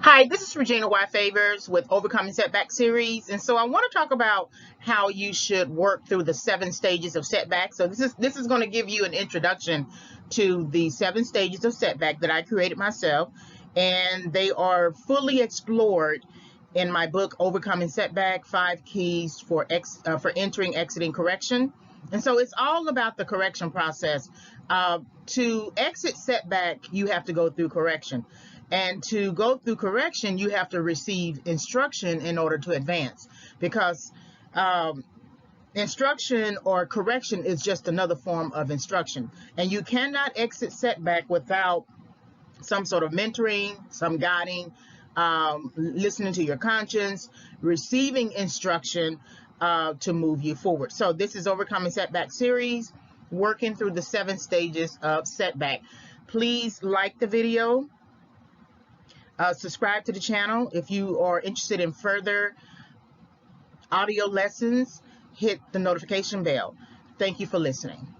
Hi, this is Regina Y Favors with Overcoming Setback series, and so I want to talk about how you should work through the 7 stages of setback. So this is going to give you an introduction to the 7 stages of setback that I created myself, and they are fully explored in my book Overcoming Setback: 5 Keys for Entering, Exiting, Correction. And so it's all about the correction process. To exit setback, you have to go through correction. And to go through correction, you have to receive instruction in order to advance, because instruction or correction is just another form of instruction. And you cannot exit setback without some sort of mentoring, some guiding, listening to your conscience, receiving instruction to move you forward. So this is Overcoming Setback series, working through the 7 stages of setback. Please like the video. Subscribe to the channel. If you are interested in further audio lessons, hit the notification bell. Thank you for listening.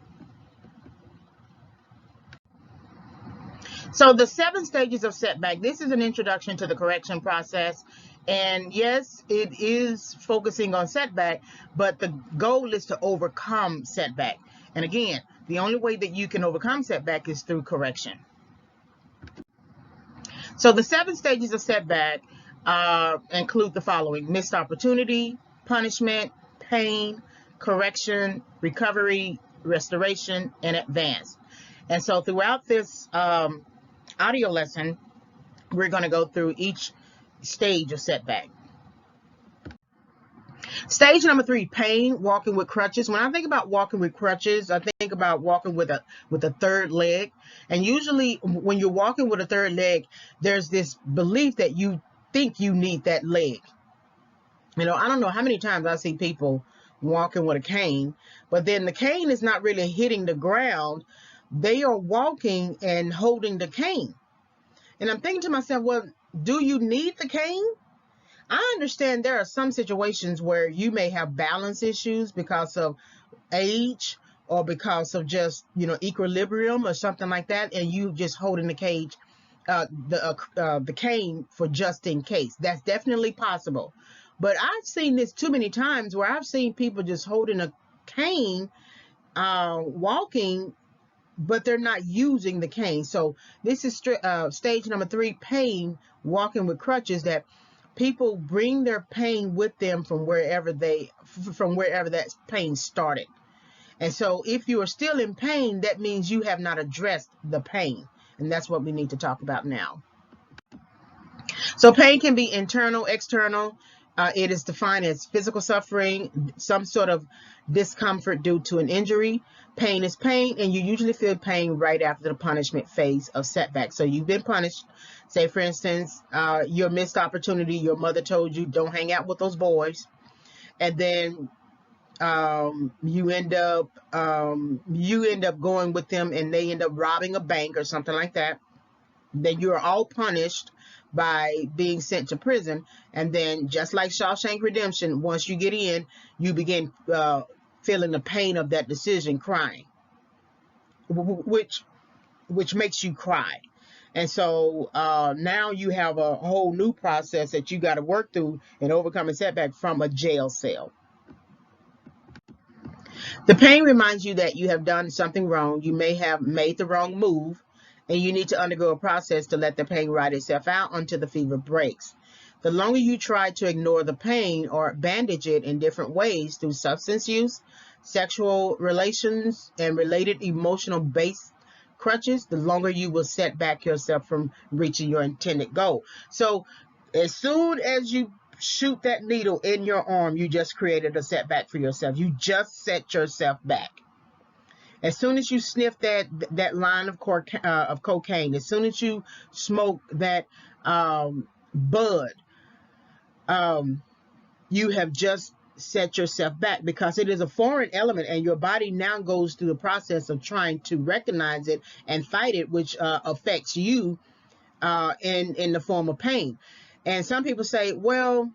So the 7 stages of setback, this is an introduction to the correction process. And yes, it is focusing on setback, but the goal is to overcome setback. And again, the only way that you can overcome setback is through correction. So the 7 stages of setback include the following: missed opportunity, punishment, pain, correction, recovery, restoration, and advance. And so throughout this audio lesson, we're going to go through each stage of setback. Stage number 3, pain, walking with crutches. When I think about walking with crutches, I think about walking with a third leg. And usually when you're walking with a third leg, there's this belief that you think you need that leg. I don't know how many times I see people walking with a cane, but then the cane is not really hitting the ground. They are walking and holding the cane. And I'm thinking to myself, well, do you need the cane? I understand there are some situations where you may have balance issues because of age or because of just, equilibrium or something like that, and you just holding the cane for just in case. That's definitely possible. But I've seen this too many times where I've seen people just holding a cane, walking, but they're not using the cane. So this is stage number 3, pain, walking with crutches, that people bring their pain with them from wherever that pain started. And so if you are still in pain, that means you have not addressed the pain. And that's what we need to talk about now. So pain can be internal, external. It is defined as physical suffering, some sort of discomfort due to an injury. Pain is pain, and you usually feel pain right after the punishment phase of setback. So you've been punished. Say, for instance, your missed opportunity, your mother told you, don't hang out with those boys. And then you end up going with them, and they end up robbing a bank or something like that. Then you're all punished by being sent to prison. And then, just like Shawshank Redemption, once you get in, you begin feeling the pain of that decision, crying, which makes you cry. And so now you have a whole new process that you got to work through in overcoming setback from a jail cell. The pain reminds you that you have done something wrong. You may have made the wrong move, and you need to undergo a process to let the pain ride itself out until the fever breaks. The longer you try to ignore the pain or bandage it in different ways through substance use, sexual relations, and related emotional-based crutches, the longer you will set back yourself from reaching your intended goal. So as soon as you shoot that needle in your arm, you just created a setback for yourself. You just set yourself back. As soon as you sniff that line of cocaine, as soon as you smoke that bud, you have just set yourself back, because it is a foreign element, and your body now goes through the process of trying to recognize it and fight it, which affects you in the form of pain. And some people say, well,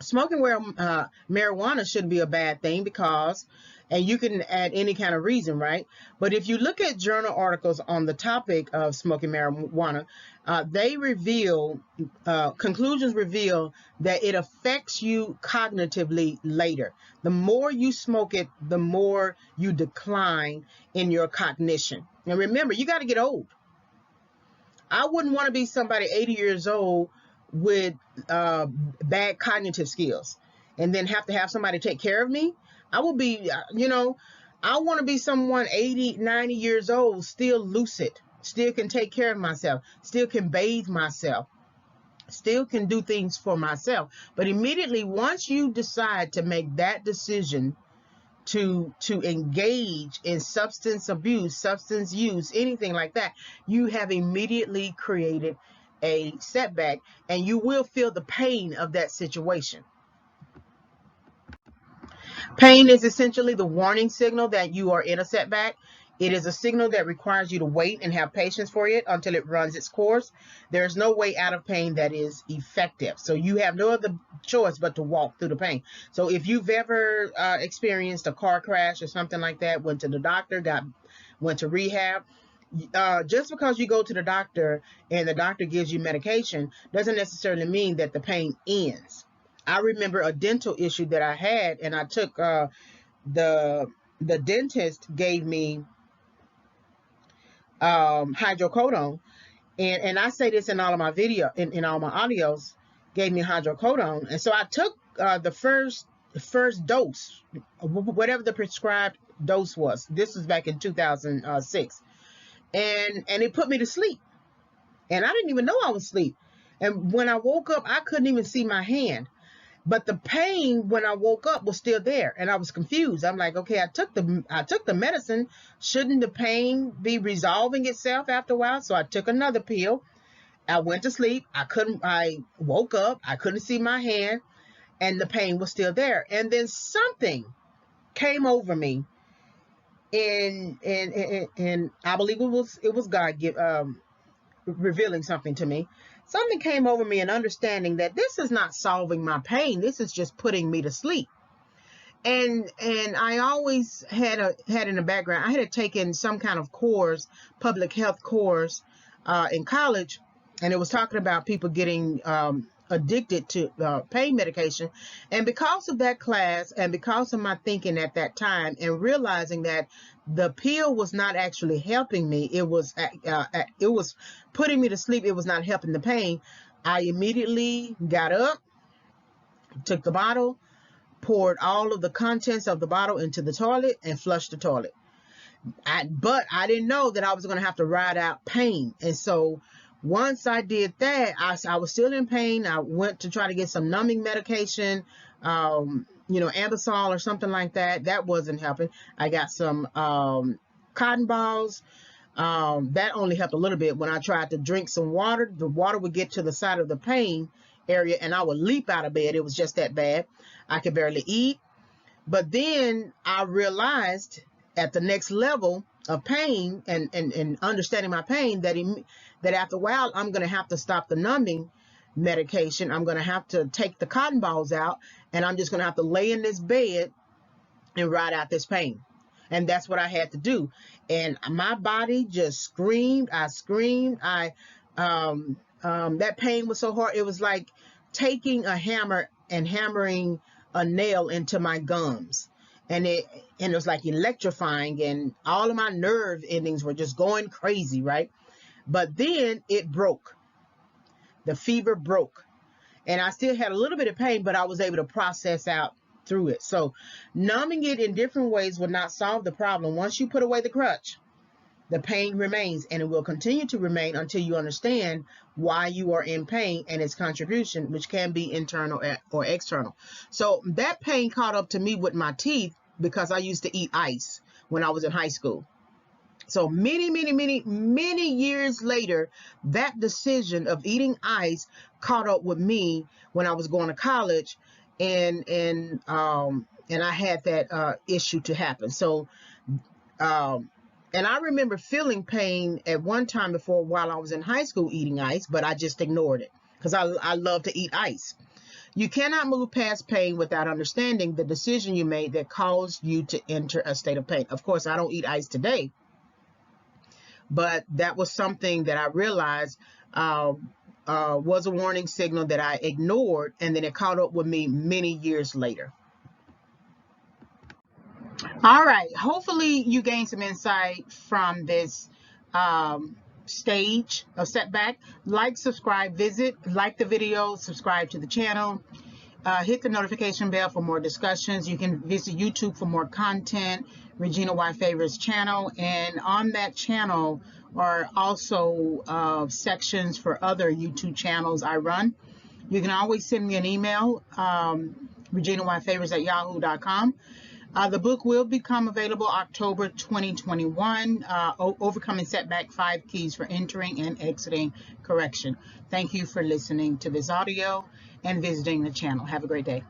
smoking marijuana shouldn't be a bad thing because And you can add any kind of reason, right? But if you look at journal articles on the topic of smoking marijuana, they reveal, conclusions reveal that it affects you cognitively later. The more you smoke it, the more you decline in your cognition. And remember, you got to get old. I wouldn't want to be somebody 80 years old with bad cognitive skills and then have to have somebody take care of me. I will be, I want to be someone 80, 90 years old, still lucid, still can take care of myself, still can bathe myself, still can do things for myself. But immediately, once you decide to make that decision to engage in substance abuse, substance use, anything like that, you have immediately created a setback, and you will feel the pain of that situation. Pain is essentially the warning signal that you are in a setback. It is a signal that requires you to wait and have patience for it until it runs its course. There's no way out of pain that is effective. So you have no other choice but to walk through the pain. So if you've ever experienced a car crash or something like that, went to the doctor, went to rehab, just because you go to the doctor and the doctor gives you medication doesn't necessarily mean that the pain ends. I remember a dental issue that I had, and I took the dentist gave me hydrocodone, and I say this in all of my in all my audios, gave me hydrocodone, and so I took the first dose, whatever the prescribed dose was. This was back in 2006, and it put me to sleep, and I didn't even know I was asleep. And when I woke up, I couldn't even see my hand. But the pain when I woke up was still there, and I was confused. I'm like, okay, I took the medicine. Shouldn't the pain be resolving itself after a while? So I took another pill. I went to sleep. I woke up. I couldn't see my hand, and the pain was still there. And then something came over me, and I believe it was God revealing something to me. Something came over me, and understanding that this is not solving my pain. This is just putting me to sleep. And I always had in the background, I had taken some kind of course, public health course, in college, and it was talking about people getting addicted to pain medication. And because of that class, and because of my thinking at that time, and realizing that the pill was not actually helping me, it was putting me to sleep, it was not helping the pain, I immediately got up, took the bottle, poured all of the contents of the bottle into the toilet, and flushed the toilet. But I didn't know that I was going to have to ride out pain. And so once I did that, I was still in pain. I went to try to get some numbing medication, Ambisol or something like that. That wasn't helping. I got some cotton balls. That only helped a little bit. When I tried to drink some water, the water would get to the side of the pain area, and I would leap out of bed. It was just that bad. I could barely eat. But then I realized at the next level of pain and understanding my pain that after a while I'm going to have to stop the numbing medication. I'm going to have to take the cotton balls out, and I'm just going to have to lay in this bed and ride out this pain. And that's what I had to do. And my body just screamed. I screamed. That pain was so hard. It was like taking a hammer and hammering a nail into my gums. And it was like electrifying, and all of my nerve endings were just going crazy, right? But then it broke. The fever broke. And I still had a little bit of pain, but I was able to process out through it. So numbing it in different ways will not solve the problem. Once you put away the crutch, the pain remains, and it will continue to remain until you understand why you are in pain and its contribution, which can be internal or external. So that pain caught up to me with my teeth because I used to eat ice when I was in high school. So many years later, that decision of eating ice caught up with me when I was going to college, and I had that issue to happen. So and I remember feeling pain at one time before while I was in high school eating ice, but I just ignored it because I love to eat ice. You cannot move past pain without understanding the decision you made that caused you to enter a state of pain. Of course, I don't eat ice today, but that was something that I realized was a warning signal that I ignored, and then it caught up with me many years later. All right, hopefully you gained some insight from this stage of setback. Like, subscribe, like the video, subscribe to the channel. Hit the notification bell for more discussions. You can visit YouTube for more content, Regina Y Favors channel, and on that channel are also sections for other YouTube channels I run. You can always send me an email, reginayfavors@yahoo.com. The book will become available October 2021, Overcoming Setback, 5 Keys for Entering and Exiting Correction. Thank you for listening to this audio and visiting the channel. Have a great day.